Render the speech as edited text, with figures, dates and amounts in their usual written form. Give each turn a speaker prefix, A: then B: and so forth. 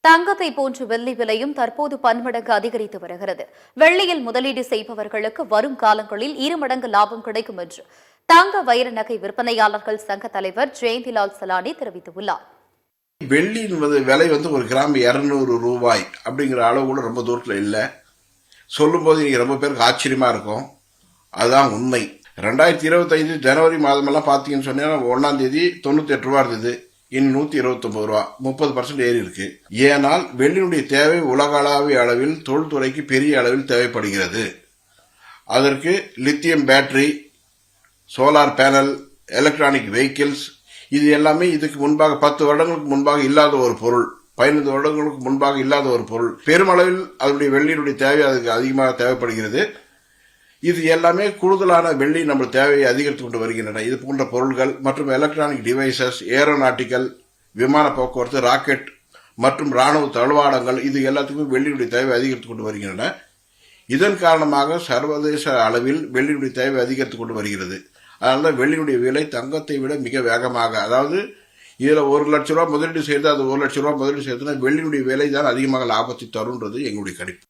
A: தங்கத்தை போன்ற வெள்ளி விலையும் தற்போது பன்மடங்கு அதிகரித்து வருகிறது. வெள்ளியில் முதலீடு செய்பவர்களுக்கு வரும் காலங்களில் 2 மடங்கு லாபம் கிடைக்கும் என்று தங்க வைர நகை விற்பனையாளர்கள் சங்க தலைவர் ஜெயந்திலால் சலானி தெரிவித்துள்ளார்.
B: வெள்ளியின் விலை ஒரு கிராம் 200 ரூபாய் அப்படிங்கிற அளவு கூட ரொம்ப தூரத்தில் இல்லை. சொல்லும் போது நீங்க ரொம்ப பேருக்கு ஆச்சரியமா இருக்கும். அதுதான் உண்மை. 2025 ஜனவரி மாதமெல்லாம் பாத்தீங்கன்னு சொன்னா 1ஆம் தேதி 98 ரூபா இருந்தது. இன்னும் 129 ரூபா, 30% ஏறி இருக்கு. ஏனால் வெள்ளியினுடைய தேவை உலகளாவிய அளவில் தொழில்துறைக்கு பெரிய அளவில் தேவைப்படுகிறது. அதற்கு lithium battery, solar panel, electronic vehicles, இது எல்லாமே இதுக்கு முன்பாக 10 வருடங்களுக்கு முன்பாக இல்லாத ஒரு பொருள், 15 வருடங்களுக்கு முன்பாக இல்லாத ஒரு பொருள். பெருமளவில் அதனுடைய வெள்ளியினுடைய தேவை அதுக்கு அதிகமாக தேவைப்படுகிறது. இது எல்லாமே கூடுதலான வெள்ளி நம்ம தேவையை அதிகரித்துக் கொண்டு வருகின்றன. இது போன்ற பொருள்கள் மற்றும் எலக்ட்ரானிக் டிவைசஸ், ஏரோநாட்டிக்கல், விமான போக்குவரத்து, ராக்கெட் மற்றும் ராணுவ தளவாடங்கள், இது எல்லாத்துக்கும் வெள்ளியுடைய தேவை அதிகரித்துக் கொண்டு வருகின்றன. இதன் காரணமாக சர்வதேச அளவில் வெள்ளியுடைய தேவை அதிகரித்துக் கொண்டு வருகிறது. அதனால வெள்ளியுடைய விலை தங்கத்தை விட மிக வேகமாக, அதாவது இதுல 1 லட்சம் ரூபாய் முதலீடு செய்து அது 1 லட்சம் ரூபாய் முதலீடு செய்ததுன்னா வெள்ளியுடைய விலை தான் அதிகமாக லாபத்தை தரும்ன்றது எங்களுடைய கணிப்பு.